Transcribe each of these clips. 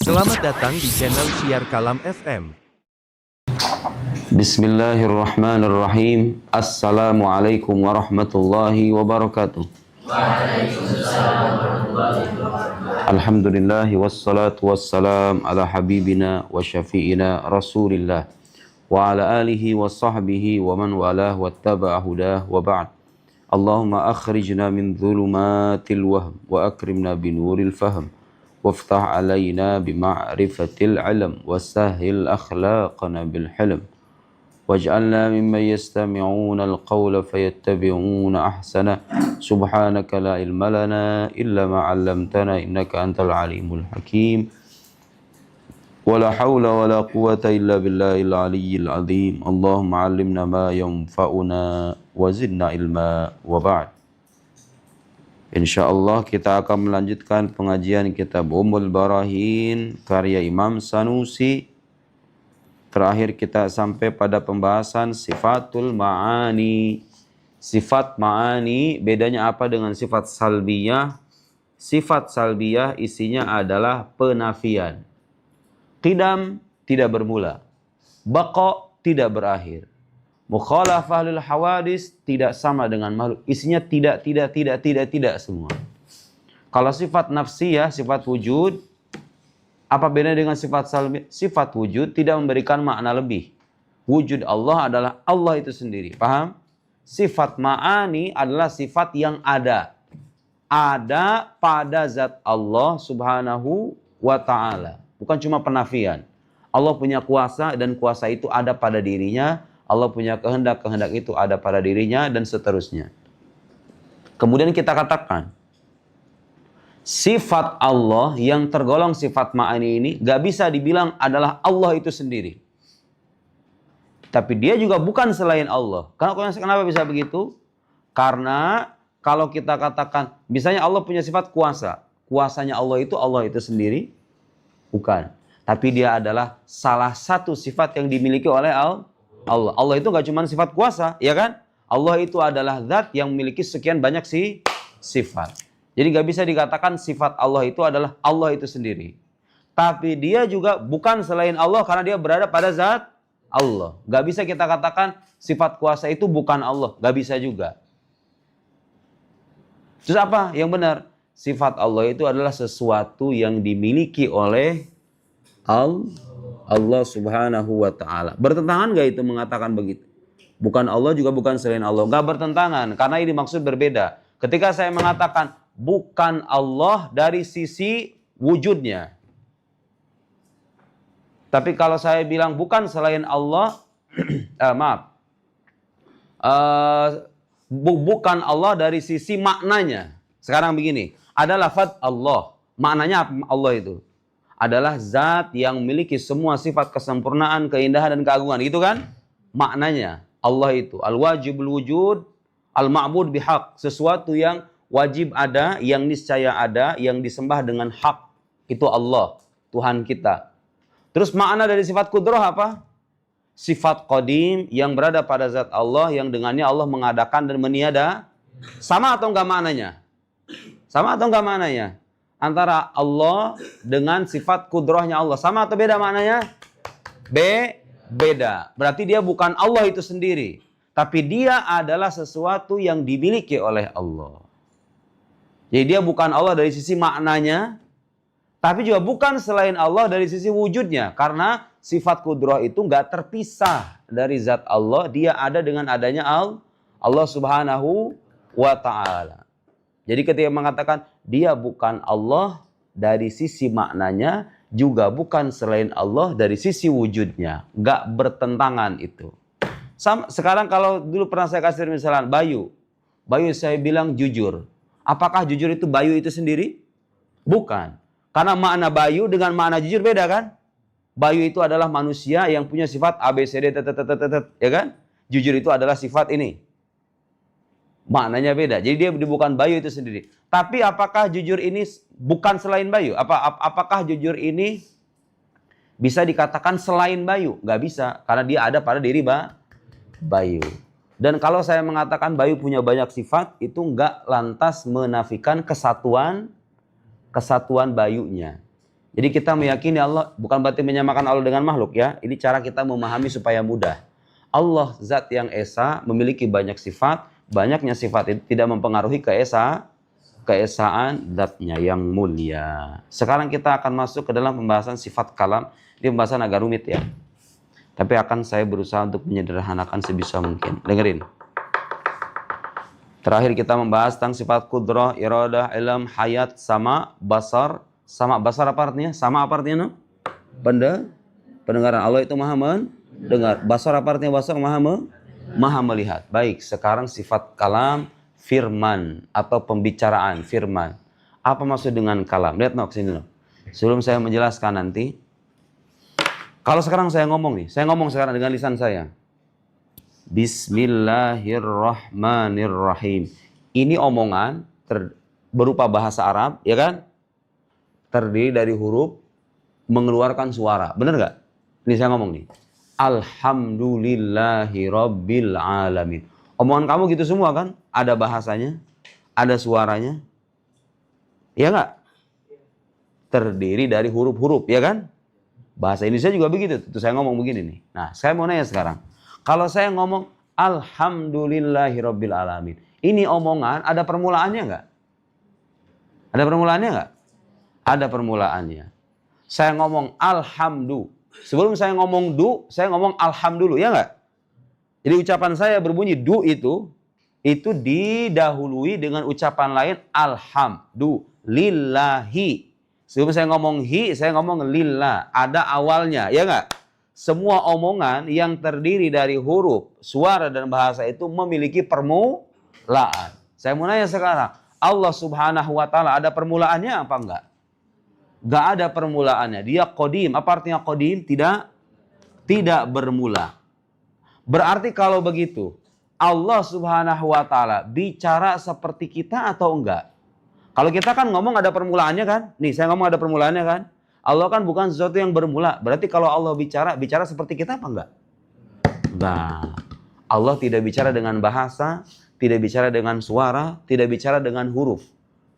Selamat datang di channel Syiar Kalam FM. Bismillahirrahmanirrahim. Assalamualaikum warahmatullahi wabarakatuh. Alhamdulillahi wassalatu wassalam ala habibina wa syafi'ina rasulillah wa ala alihi wa sahbihi wa man walah wattaba'a hudah wa ba'd. Allahumma akhrijna min dhulumatil wahm wa akrimna binuril fahm وافتح علينا بمعرفة العلم وسهل أخلاقنا بالحلم واجعلنا ممن يستمعون القول فيتبعون أحسنه سبحانك لا علم لنا إلا ما علمتنا إنك أنت العليم الحكيم ولا حول ولا قوة إلا بالله العلي العظيم اللهم علمنا ما ينفعنا وزدنا علما وبعد. InsyaAllah kita akan melanjutkan pengajian kitab Ummul Barahin karya Imam Sanusi. Terakhir kita sampai pada pembahasan sifatul ma'ani. Sifat ma'ani bedanya apa dengan sifat salbiyah? Sifat salbiyah isinya adalah penafian. Qidam tidak bermula. Baqa tidak berakhir. Mukhalafah lil hawadis tidak sama dengan makhluk. Isinya tidak semua. Kalau sifat nafsiyah, sifat wujud, apa bedanya dengan sifat salbi? Sifat wujud tidak memberikan makna lebih. Wujud Allah adalah Allah itu sendiri. Paham? Sifat ma'ani adalah sifat yang ada. Ada pada zat Allah subhanahu wa ta'ala. Bukan cuma penafian. Allah punya kuasa dan kuasa itu ada pada dirinya. Allah punya kehendak, kehendak itu ada pada dirinya dan seterusnya. Kemudian kita katakan, sifat Allah yang tergolong sifat ma'ani ini gak bisa dibilang adalah Allah itu sendiri. Tapi dia juga bukan selain Allah. Kenapa bisa begitu? Karena kalau kita katakan, misalnya Allah punya sifat kuasa. Kuasanya Allah itu sendiri? Bukan. Tapi dia adalah salah satu sifat yang dimiliki oleh Allah. Allah itu gak cuma sifat kuasa, ya kan? Allah itu adalah zat yang memiliki sekian banyak sifat. Jadi gak bisa dikatakan sifat Allah itu adalah Allah itu sendiri. Tapi dia juga bukan selain Allah karena dia berada pada zat Allah. Gak bisa kita katakan sifat kuasa itu bukan Allah. Gak bisa juga. Terus apa yang benar? Sifat Allah itu adalah sesuatu yang dimiliki oleh Allah subhanahu wa ta'ala. Bertentangan gak itu mengatakan begitu? Bukan Allah juga bukan selain Allah. Gak bertentangan karena ini maksud berbeda. Ketika saya mengatakan bukan Allah dari sisi wujudnya. Tapi kalau saya bilang bukan selain Allah, bukan Allah dari sisi maknanya. Sekarang begini, ada lafaz Allah. Maknanya Allah itu adalah zat yang memiliki semua sifat kesempurnaan, keindahan, dan keagungan. Itu kan maknanya. Allah itu al-wajibul wujud, al-ma'bud bihaq. Sesuatu yang wajib ada, yang niscaya ada, yang disembah dengan hak. Itu Allah, Tuhan kita. Terus makna dari sifat kudrah apa? Sifat qadim yang berada pada zat Allah, yang dengannya Allah mengadakan dan meniada. Sama atau enggak maknanya? Sama atau enggak maknanya? Antara Allah dengan sifat kudrahnya Allah. Sama atau beda maknanya? Beda. Berarti dia bukan Allah itu sendiri. Tapi dia adalah sesuatu yang dimiliki oleh Allah. Jadi dia bukan Allah dari sisi maknanya. Tapi juga bukan selain Allah dari sisi wujudnya. Karena sifat kudrah itu nggak terpisah dari zat Allah. Dia ada dengan adanya Allah subhanahu wa ta'ala. Jadi ketika mengatakan dia bukan Allah dari sisi maknanya, juga bukan selain Allah dari sisi wujudnya. Gak bertentangan itu. Sekarang kalau dulu pernah saya kasih misalnya Bayu saya bilang jujur. Apakah jujur itu Bayu itu sendiri? Bukan. Karena makna Bayu dengan makna jujur beda kan? Bayu itu adalah manusia yang punya sifat ABCD, ya kan? Jujur itu adalah sifat ini. Maknanya beda. Jadi dia bukan Bayu itu sendiri. Tapi apakah jujur ini bukan selain Bayu? Apakah jujur ini bisa dikatakan selain Bayu? Gak bisa. Karena dia ada pada diri Bayu. Dan kalau saya mengatakan Bayu punya banyak sifat, itu gak lantas menafikan kesatuan Bayunya. Jadi kita meyakini Allah bukan berarti menyamakan Allah dengan makhluk ya. Ini cara kita memahami supaya mudah. Allah zat yang esa memiliki banyak sifat. Banyaknya sifat itu tidak mempengaruhi keesaan zatnya yang mulia. Sekarang kita akan masuk ke dalam pembahasan sifat kalam. Ini pembahasan agak rumit ya. Tapi akan saya berusaha untuk menyederhanakan sebisa mungkin. Dengerin. Terakhir kita membahas tentang sifat kudrah, iradah, ilm, hayat, sama, basar. Sama basar apa artinya? Sama apa artinya? No? Pendengaran. Allah itu maha mendengar. Basar apa artinya? Basar maha melihat. Baik, sekarang sifat kalam, firman atau pembicaraan, firman. Apa maksud dengan kalam? Lihat no, kesini no. Sebelum saya menjelaskan nanti. Kalau sekarang saya ngomong nih, saya ngomong sekarang dengan lisan saya. Bismillahirrahmanirrahim. Ini omongan berupa bahasa Arab, ya kan? Terdiri dari huruf, mengeluarkan suara. Benar nggak? Ini saya ngomong nih. Alhamdulillahi Rabbil Alamin. Omongan kamu gitu semua kan? Ada bahasanya, ada suaranya. Ya nggak? Terdiri dari huruf-huruf, ya kan? Bahasa Indonesia juga begitu. Itu saya ngomong begini nih. Nah, saya mau nanya sekarang. Kalau saya ngomong Alhamdulillahi Rabbil Alamin. Ini omongan ada permulaannya nggak? Ada permulaannya nggak? Ada permulaannya. Saya ngomong alhamdu. Sebelum saya ngomong du, saya ngomong alhamdulillah, ya nggak? Jadi ucapan saya berbunyi du itu didahului dengan ucapan lain alhamdulillahi. Sebelum saya ngomong hi, saya ngomong lillah. Ada awalnya, ya nggak? Semua omongan yang terdiri dari huruf, suara, dan bahasa itu memiliki permulaan. Saya mau nanya sekarang, Allah Subhanahu wa Ta'ala ada permulaannya apa enggak? Enggak ada permulaannya. Dia qadim. Apa artinya qadim? Tidak bermula. Berarti kalau begitu, Allah Subhanahu wa Ta'ala bicara seperti kita atau enggak? Kalau kita kan ngomong ada permulaannya kan? Nih, saya ngomong ada permulaannya kan? Allah kan bukan sesuatu yang bermula. Berarti kalau Allah bicara seperti kita apa enggak? Enggak. Allah tidak bicara dengan bahasa, tidak bicara dengan suara, tidak bicara dengan huruf.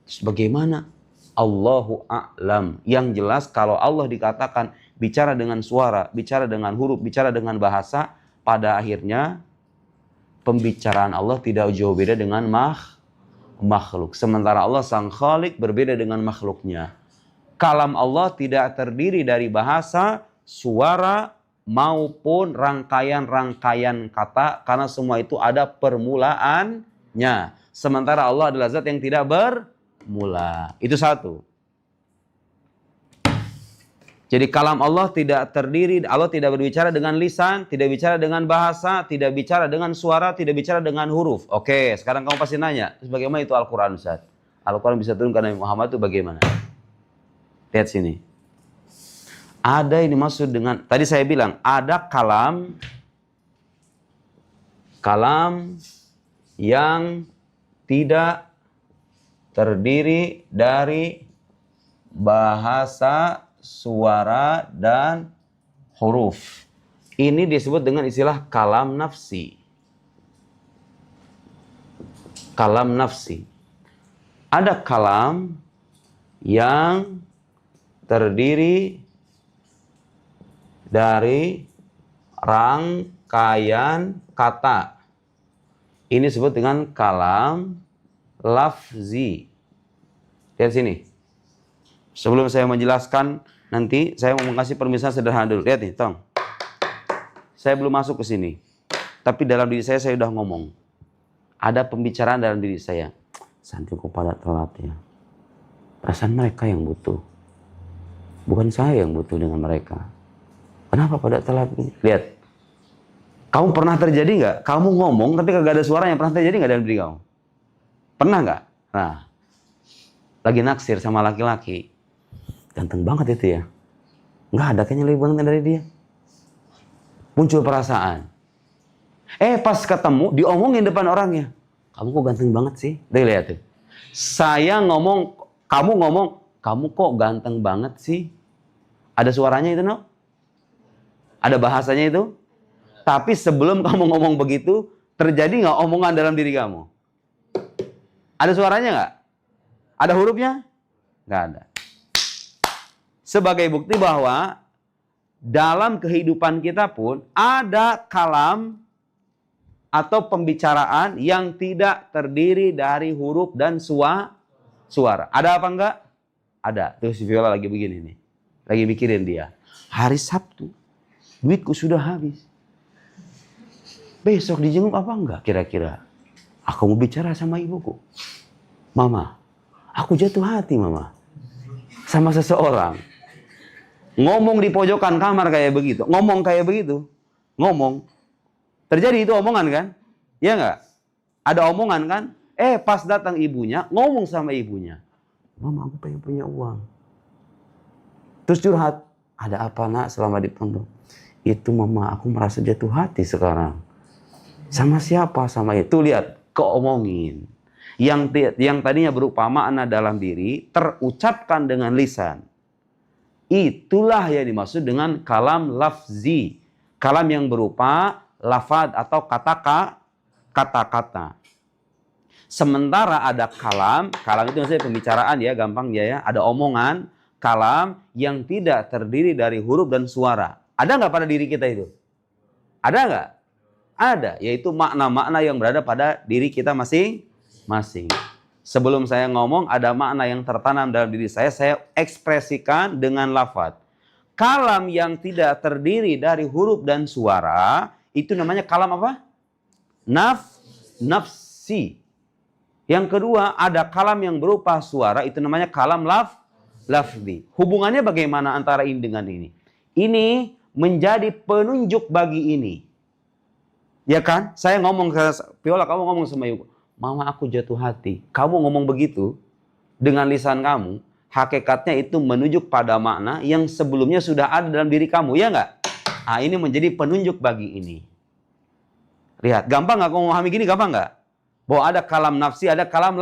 Terus bagaimana? Allahu a'lam. Yang jelas kalau Allah dikatakan bicara dengan suara, bicara dengan huruf, bicara dengan bahasa, pada akhirnya pembicaraan Allah tidak jauh beda dengan makhluk. Sementara Allah sang khalik berbeda dengan makhluknya. Kalam Allah tidak terdiri dari bahasa, suara, maupun rangkaian-rangkaian kata, karena semua itu ada permulaannya. Sementara Allah adalah zat yang tidak bermula. Itu satu. Jadi kalam Allah tidak terdiri, Allah tidak berbicara dengan lisan, tidak bicara dengan bahasa, tidak bicara dengan suara, tidak bicara dengan huruf. Oke, sekarang kamu pasti nanya, terus bagaimana itu Al-Quran, Ustaz? Al-Quran bisa turun karena Nabi Muhammad itu bagaimana? Lihat sini. Ada ini maksud dengan, tadi saya bilang, ada kalam yang tidak terdiri dari bahasa, suara, dan huruf. Ini disebut dengan istilah kalam nafsi. Kalam nafsi. Ada kalam yang terdiri dari rangkaian kata. Ini disebut dengan kalam lafzi. Lihat sini. Sebelum saya menjelaskan, nanti saya mau kasih permisalan sederhana dulu. Lihat nih, tong. Saya belum masuk ke sini. Tapi dalam diri saya sudah ngomong. Ada pembicaraan dalam diri saya. Santri kok pada telat ya. Perasaan mereka yang butuh. Bukan saya yang butuh dengan mereka. Kenapa pada telat ini? Lihat. Kamu pernah terjadi nggak? Kamu ngomong tapi kagak ada suaranya. Pernah terjadi nggak dalam diri kamu? Pernah nggak? Nah. Lagi naksir sama laki-laki. Ganteng banget itu ya. Nggak ada kayaknya lebih ganteng dari dia. Muncul perasaan. Pas ketemu, diomongin depan orangnya. Kamu kok ganteng banget sih? Lihat tuh. Saya ngomong, kamu ngomong, kamu kok ganteng banget sih? Ada suaranya itu, no? Ada bahasanya itu? Tapi sebelum kamu ngomong begitu, terjadi nggak omongan dalam diri kamu? Ada suaranya nggak? Ada hurufnya? Nggak ada. Sebagai bukti bahwa dalam kehidupan kita pun ada kalam atau pembicaraan yang tidak terdiri dari huruf dan suara. Ada apa enggak? Ada. Terus si Viola lagi begini nih. Lagi mikirin dia. Hari Sabtu, duitku sudah habis. Besok dijenguk apa enggak kira-kira? Aku mau bicara sama ibuku. Mama, aku jatuh hati mama. Sama seseorang. Ngomong di pojokan kamar kayak begitu. Ngomong kayak begitu. Ngomong. Terjadi itu omongan kan? Ya enggak? Ada omongan kan? Pas datang ibunya, ngomong sama ibunya. Mama, aku pengen punya uang. Terus curhat. Ada apa nak selama di pondok? Itu mama, aku merasa jatuh hati sekarang. Sama siapa? Sama itu. Lihat, keomongin. Yang tadinya berupa makna dalam diri, terucapkan dengan lisan. Itulah yang dimaksud dengan kalam lafzi. Kalam yang berupa lafad atau kata-kata. Sementara ada kalam itu maksudnya pembicaraan ya, gampang ya. Ada omongan, kalam yang tidak terdiri dari huruf dan suara. Ada nggak pada diri kita itu? Ada nggak? Ada, yaitu makna-makna yang berada pada diri kita masing-masing. Sebelum saya ngomong, ada makna yang tertanam dalam diri saya ekspresikan dengan lafad. Kalam yang tidak terdiri dari huruf dan suara, itu namanya kalam apa? Nafsi. Yang kedua, ada kalam yang berupa suara, itu namanya kalam lafzi. Hubungannya bagaimana antara ini dengan ini? Ini menjadi penunjuk bagi ini. Ya kan? Saya ngomong ke Viola, kamu ngomong sama ibu, mama aku jatuh hati. Kamu ngomong begitu dengan lisan kamu, hakikatnya itu menunjuk pada makna yang sebelumnya sudah ada dalam diri kamu, ya enggak? Nah, ini menjadi penunjuk bagi ini. Lihat, gampang nggak kamu memahami gini? Gampang nggak? Bahwa ada kalam nafsi, ada kalam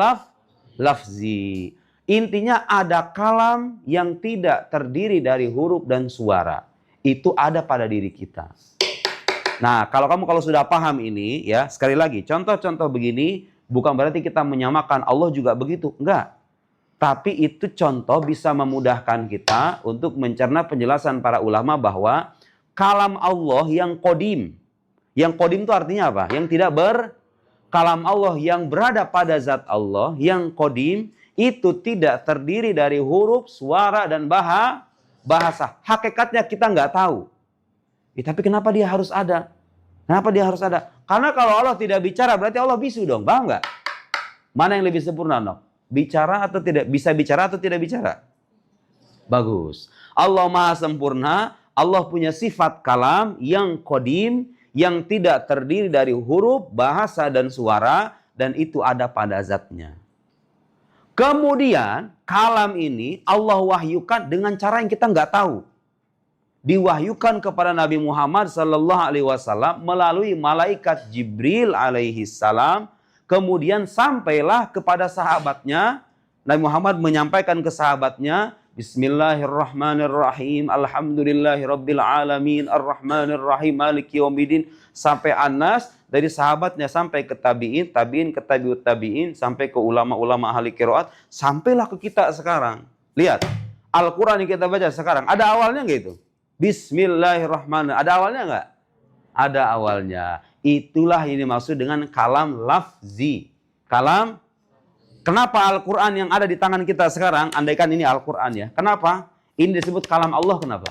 lafzi. Intinya ada kalam yang tidak terdiri dari huruf dan suara. Itu ada pada diri kita. Nah, kalau sudah paham ini, ya sekali lagi, contoh-contoh begini bukan berarti kita menyamakan Allah juga begitu, enggak. Tapi itu contoh bisa memudahkan kita untuk mencerna penjelasan para ulama bahwa kalam Allah yang qadim. Yang qadim itu artinya apa? Yang tidak kalam Allah yang berada pada zat Allah, yang qadim, itu tidak terdiri dari huruf, suara, dan bahasa. Hakikatnya kita nggak tahu. Tapi kenapa dia harus ada? Kenapa dia harus ada? Karena kalau Allah tidak bicara, berarti Allah bisu dong. Paham nggak? Mana yang lebih sempurna, Nok? Bicara atau tidak? Bisa bicara atau tidak bicara? Bagus. Allah maha sempurna. Allah punya sifat kalam yang qadim, yang tidak terdiri dari huruf, bahasa, dan suara, dan itu ada pada zatnya. Kemudian, kalam ini Allah wahyukan dengan cara yang kita nggak tahu. Diwahyukan kepada Nabi Muhammad SAW melalui malaikat Jibril alaihi salam, kemudian sampailah kepada sahabatnya. Nabi Muhammad menyampaikan ke sahabatnya, Bismillahirrahmanirrahim. Alhamdulillahirabbil alamin. Arrahmanirrahim. Maliki yaumiddin. Sampai Anas, dari sahabatnya sampai ke tabi'in, tabi'in ke tabi'ut tabi'in, sampai ke ulama-ulama ahli qiraat, sampailah ke kita sekarang. Lihat, Al-Qur'an yang kita baca sekarang, ada awalnya enggak itu? Bismillahirrahmanirrahim. Ada awalnya enggak? Ada awalnya. Itulah yang dimaksud dengan kalam lafzi. Kalam. Kenapa Al-Quran yang ada di tangan kita sekarang, andaikan ini Al-Quran ya. Kenapa? Ini disebut kalam Allah, kenapa?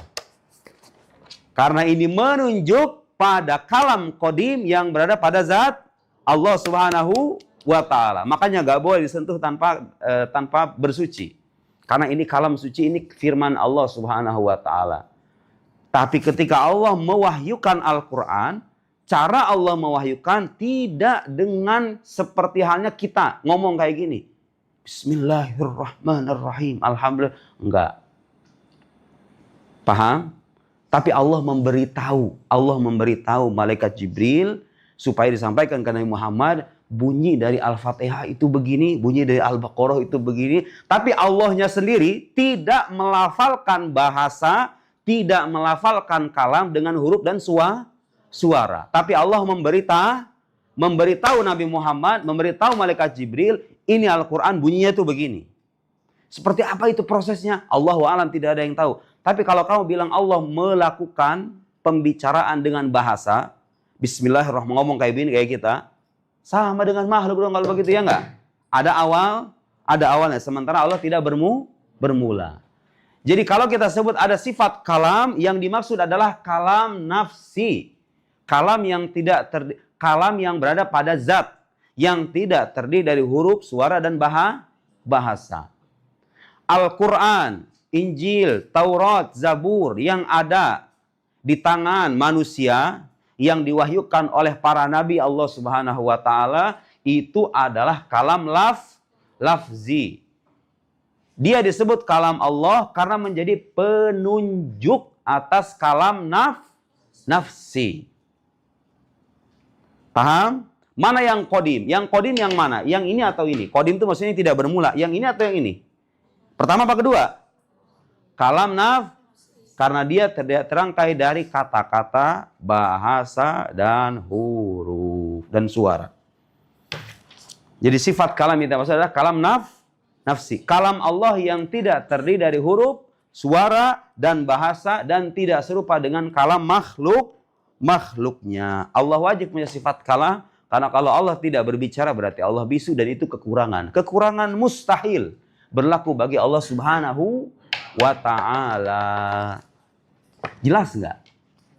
Karena ini menunjuk pada kalam qadim yang berada pada zat Allah Subhanahu wa Ta'ala. Makanya gak boleh disentuh tanpa bersuci. Karena ini kalam suci, ini firman Allah Subhanahu wa Ta'ala. Tapi ketika Allah mewahyukan Al-Quran, cara Allah mewahyukan tidak dengan seperti halnya kita ngomong kayak gini. Bismillahirrahmanirrahim. Alhamdulillah. Enggak. Paham? Tapi Allah memberitahu malaikat Jibril supaya disampaikan ke Nabi Muhammad, bunyi dari Al-Fatihah itu begini, bunyi dari Al-Baqarah itu begini. Tapi Allahnya sendiri tidak melafalkan bahasa, tidak melafalkan kalam dengan huruf dan suara. Tapi Allah memberitahu Nabi Muhammad, memberitahu malaikat Jibril, ini Al-Quran bunyinya itu begini. Seperti apa itu prosesnya? Allahu a'lam, tidak ada yang tahu. Tapi kalau kamu bilang Allah melakukan pembicaraan dengan bahasa, Bismillahirrahmanirrahim, ngomong kayak gini kayak kita, sama dengan makhluk dong kalau begitu, ya enggak? Ada awalnya. Sementara Allah tidak bermula. Jadi kalau kita sebut ada sifat kalam, yang dimaksud adalah kalam nafsi. Kalam yang berada pada zat, yang tidak terdiri dari huruf, suara, dan bahasa. Al-Quran, Injil, Taurat, Zabur yang ada di tangan manusia, yang diwahyukan oleh para nabi Allah Subhanahu wa Ta'ala, itu adalah kalam lafzi. Dia disebut kalam Allah karena menjadi penunjuk atas kalam nafsi. Paham? Mana yang qadim? Yang qadim yang mana? Yang ini atau ini? Qadim itu maksudnya tidak bermula. Yang ini atau yang ini? Pertama apa kedua? Kalam karena dia terangkai dari kata-kata, bahasa, dan huruf, dan suara. Jadi sifat kalam itu maksudnya adalah kalam nafsi. Kalam Allah yang tidak terdiri dari huruf, suara, dan bahasa, dan tidak serupa dengan kalam makhluknya. Allah wajib punya sifat kalam, karena kalau Allah tidak berbicara berarti Allah bisu, dan itu kekurangan. Kekurangan mustahil berlaku bagi Allah Subhanahu wa Ta'ala. Jelas nggak?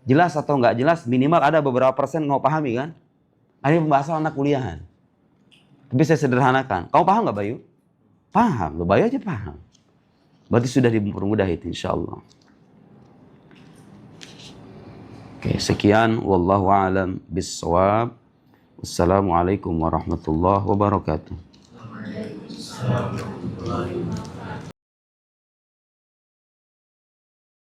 Jelas atau nggak jelas? Minimal ada beberapa persen mau pahami kan? Ini pembahasan anak kuliahan. Tapi saya sederhanakan. Kamu paham nggak, Bayu? Paham. Lo Bayu aja paham. Berarti sudah dipermudah itu, insya Allah. Oke, sekian. Wallahu a'lam bissawab. Wassalamualaikum warahmatullahi wabarakatuh.